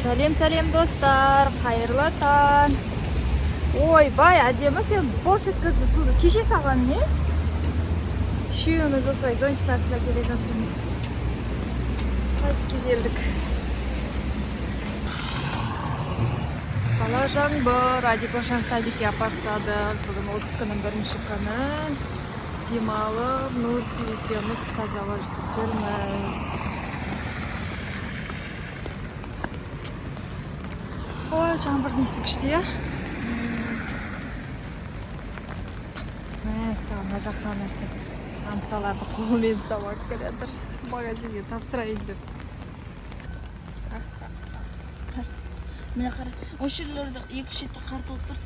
Сәлем достар, қайырлы таң. Ой, бай, әдемі, сен бол жеткізді суды. Кеше саған не? Үшеуміз осылай зонтикасында келе жатырмыз. Садикке келдік. Бала жаңбыр, Адикошан садикке апарсадық. Бүгін отпусканың бірінші күні. Демалып, Нурси екеуміз тазаға жүріп жүрміз. Ой, жаңбыр несі күшті, я? Саған мына жақтан нәрсе самсаларды қолымен ұстап алып келеді. Магазинге тапсырайын деп. Міне қара, осы жерлерді екі шетте қартылып тұр.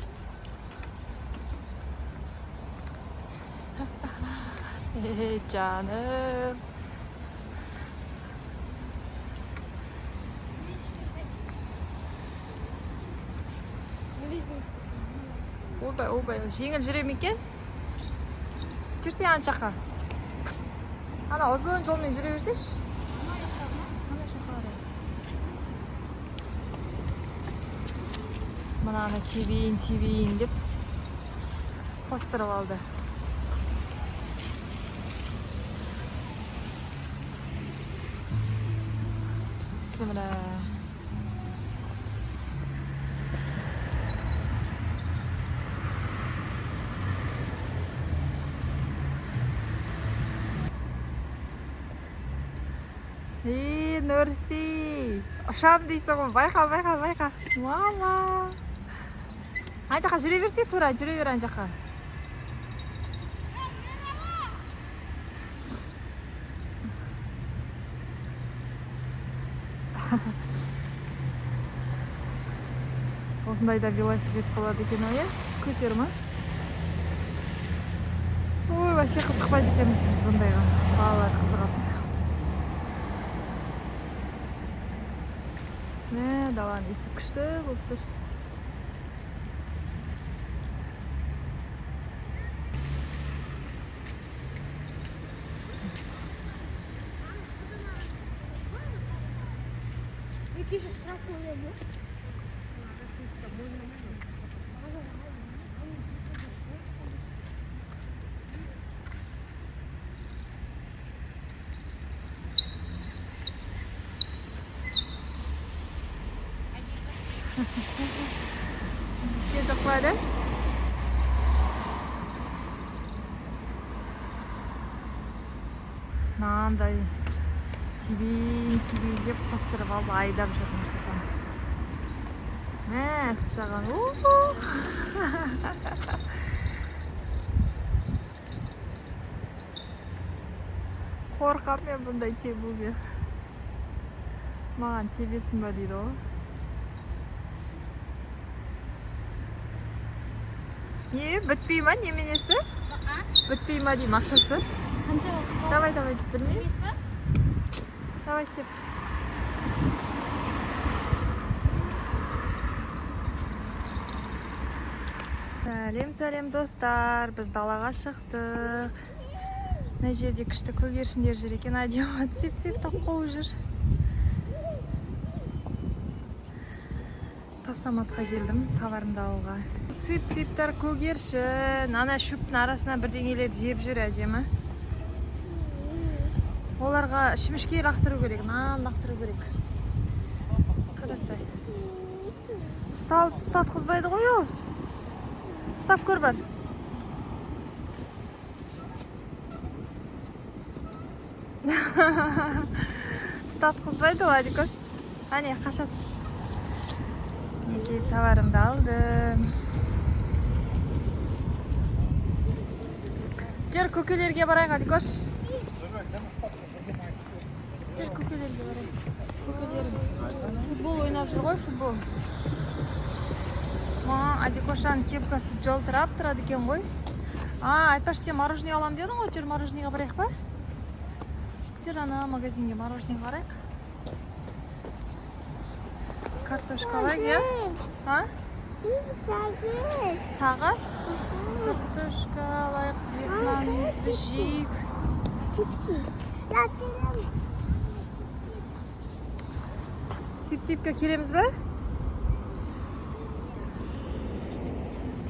Canım. Ойбай, жеңіл жүре ме екен? Жүрсе ана жаққа. Ана ұзын жолмен жүре берсеш? Мынаны тебейін деп қостырып алды. Bismillah. Nursi. Ұшам дейсің ғой, байқа. Мама. Ана жаққа жүре берсе, тура жүре бер ана жаққа. Осындайда велосипед болады екен ой, скутер ма? Ой, вообще қызықпайды екенбіз біз бұндайға. Балалар қызығады. Даланың иісі күшті болып тұр. Який же страх не? Кетіп қойды. Мынандай тебейін деп қостырып алып айдап жүр Нұрсұлтан. Мәссаған. Қорқам мен бұндай тебуге. Маған тебесін ба дейді ғой. Не, бітпей ма неменесі? Бітпей ма дейм ақшасы? Қанша уақыт? Давай, білмей. Давай, теп. Сәлем достар, біз далаға шықтық. Мына жерде күшті көгершіндер жүр екен, әдемі сеп қуып жүр. Пассаматқа келдім, товарымды алуға. Сеп-септер көгершін, ана шөптің арасына бірдеңелерді жеп жүр әдемі. Оларға шімішке лақтыру керек, нан лақтыру керек. Қарасай. Ұстатқызбайды ғой ол. Ұстап көр бар. Ұстатқызбайды ол, Адикош. Әне, қашат. Неге товарымды алдым. Жүр, көкелерге барайық, Адикош. Жүр, көкелерге барайық. Көкелерім. Футбол ойнап жүр ғой, футбол. Адикошаның кепкасы жалтырап тұрады екен ғой. Айтпаш, сен мороженое алам дедің ғой, жүр мороженеға барайық па? Жүр, ана магазинге мороженое барайық. Картошка var ya. Ha? Сағыз? Картошка алайық, вьетнамезді жейік. Сип-сипке келеміз бе?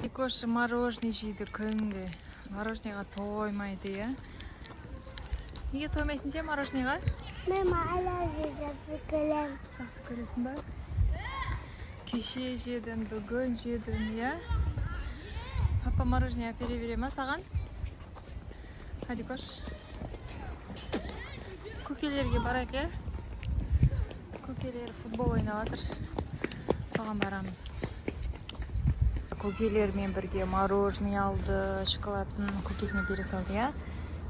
Дикоша мороженое жейді күнде. Мороженеға тоймайды, я? Неге тоймайсың сен мороженеға? Мен мороженое жақсы көрем. Жақсы көресің ба? Кеше жедің, бүгін жедің, я? Папа мороженое әпере бере ма саған? Hadi koş. Көкелерге барайық, я? Көкелер футбол ойнап жатыр. Соған барамыз. Көкелермен бірге мороженое алды, шоколадын көкесіне бере салды, я?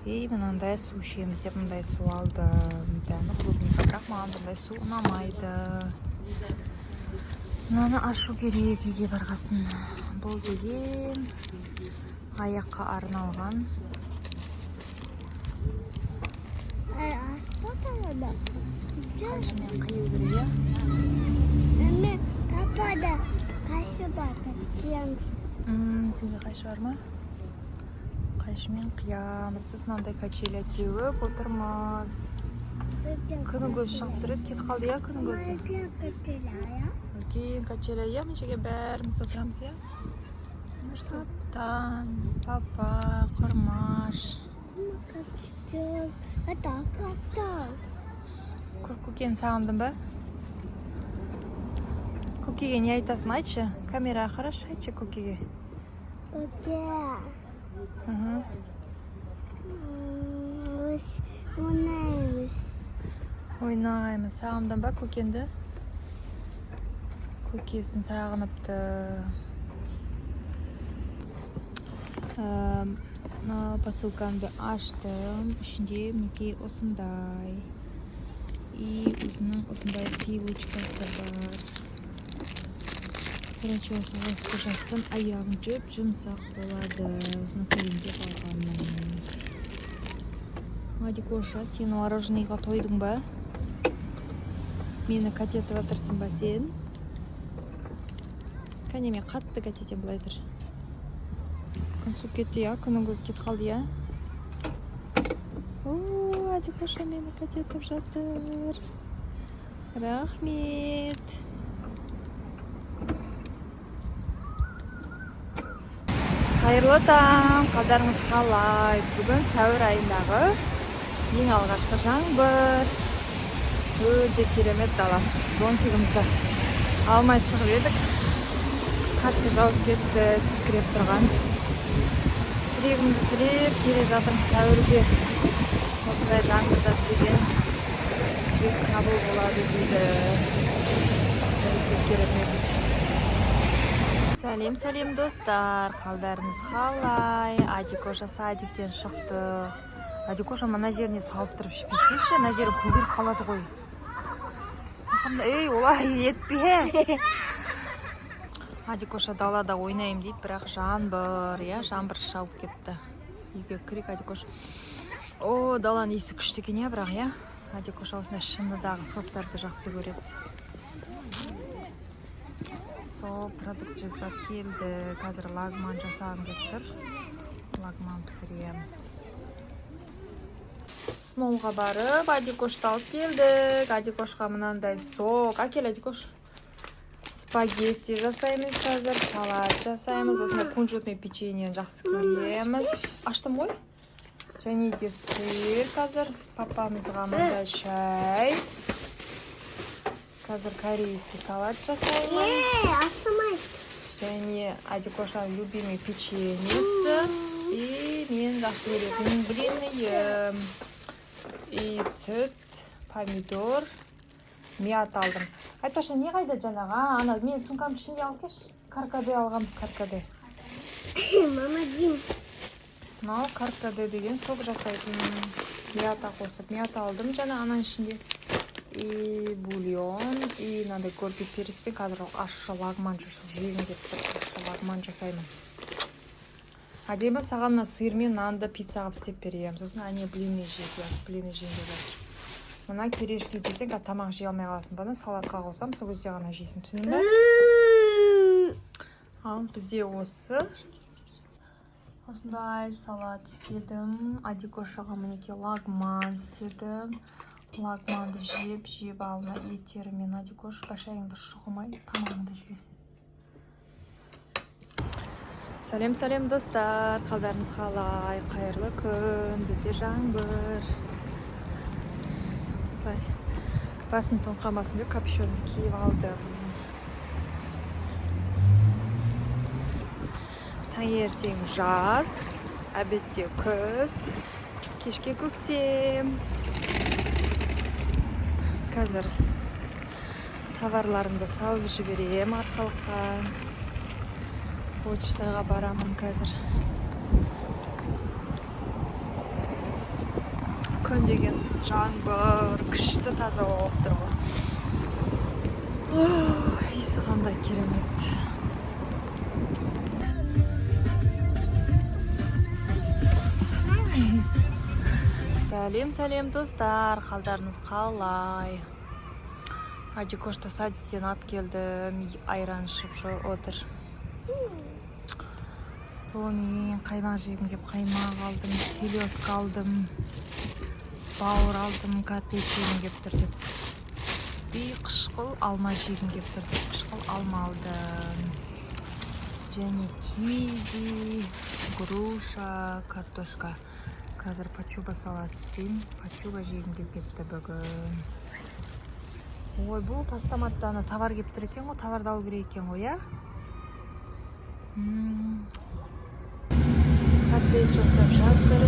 И мынандай су ішеміз деп мындай су алды. Дәмі клубника, бірақ маған бұндай су ұнамайды. Мынаны ашу керек үйге барғасын. Бұл деген аяққа арналған. Қайшымен қию керек, я? Мен папада қайшы бар, қиямыз. Сенде қайшы бар ма? Қайшымен қиямыз. Біз мынандай качеля теуіп отырмыз. Күні көз шығып тұрып кет қалды, я, күні көзі? Үлкен качеля, я, мен жерге бәріміз отырамыз, я? Нұрсұлтан, папа, Құрмаш. Көкені сағындың ба? Көкеге не айтасың, айтшы? Камераға қараш, айтшы көкеге. Көке. Ойнаймыз. Ойнаймыз. Сағындың ба көкенді? Көкесін сағыныпты. Посылкамды аштым. Ішінде мінекей осындай. И өзінің осындай пилочкасы бар. Бірінші осы жасым аяғым жөп жұмсақ болады. Осыны көлемде қалғанмын. Адикоша, сен мороженеға тойдың ба? Мені катетіп жатырсың ба сен? Кәне мен қатты катетем былай тұр. Күн су кетті, я? Күнің көз кет қалды, я? Адикоша мені катетіп жатыр. Рахмет. Қайырлы таң, қалдарыңыз қалай? Бүгін сәуір айындағы ең алғашқы жаңбыр. Өте керемет дала. Зонтигімізді алмай шығып едік. Қатты жауып кетті, сіркіреп тұрған. Жүрегімді тіреп келе жатырмын сәуірде. Осындай жаңбырда жүрген жүрек қабыл болады дейді. Өте керемет. Сәлем достар, қалдарыңыз қалай? Адикоша садиктен шықты. Адикоша мына жеріне салып тұрып ішпесейші, мына жері көгеріп қалады ғой. Ей, олай етпе. Адикоша далада ойнайым дейді, бірақ жаңбыр, я, жаңбыр шауып кетті. Үйге кірек Адикоша. О, даланың иісі күшті екен, я, бірақ, я. Адикоша осындай шыныдағы соптарды жақсы көреді. Сол продукт жасап келді. Қазір лагман жасағым келіп тұр. Лагман пісірем. Смолға барып, Адикошты алып келдік. Адикошқа мынандай сок. Әкел, Адикош. Спагетти жасаймыз қазір, салат жасаймыз. Осындай кунжутный печенье жақсы көреміз. Аштым ғой. Және де сыр қазір. Папамызға мындай шай. Қазір корейский салат жасаймыз. Және Адикошаның любимый печеньесі. И мен жақсы көретін блинный. И сүт, помидор, мият алдым. Айтпашы, не қайда жаңаға? Ана, мен сумкам ішінде алып кеш. Каркаде алғам, каркаде. Мама дейм. Мынау каркаде деген сок жасайтын. Мията қосып, мията алдым жаңа ананың ішінде. И бульон, и мынандай көрпе переспен қазір ащы лагман жасап жегім келіп тұр. Ащы лагман жасаймын. Әдемі саған мына сырмен нанды пиццаға істеп берем. Сосын әне блинный жейді, блинный жейді жатыр. Мына керешке жесең, тамақ жей алмай қаласың. Бұны салатқа қосам, сол кезде ғана жейсің, түсіндің бе? Ал бізде осы. Осындай салат істедім. Адикошаға мінеке лагман істедім. лагманды жеп алма еттерімен Адикош башайыңды шұғымай тамағыңды же. Сәлем достар, қалдарыңыз қалай? Қайырлы күн, бізде жаңбыр. Осылай басым тоңқамасын деп капюшонды киіп алдым. Таңертең жаз, обедте күз, кешке көктем. Қазір товарларымды салып жіберем арқалыққа. Почтаға барамын қазір. Күн деген жаңбыр, күшті таза болып тұр ғой. Иісі қандай керемет. Сәлем достар, қалдарыңыз қалай? Адикошты садиктен ап келдім, айран ішіп отыр. Сонымен қаймақ жегім кеп қаймақ алдым, селедка алдым, бауыр алдым, котлет жегім кеп тұр деп. И қышқыл алма жегім кеп тұр деп, қышқыл алма алдым. Және киви, груша, картошка. Қазір пачуба салат істейм, пачуба жегім кеп кетті бүгін. Ой, бұл пастаматтаны товар кеп тұр екен ғой, товарды алу керек екен ғой, я? Котлет жасап жатыр,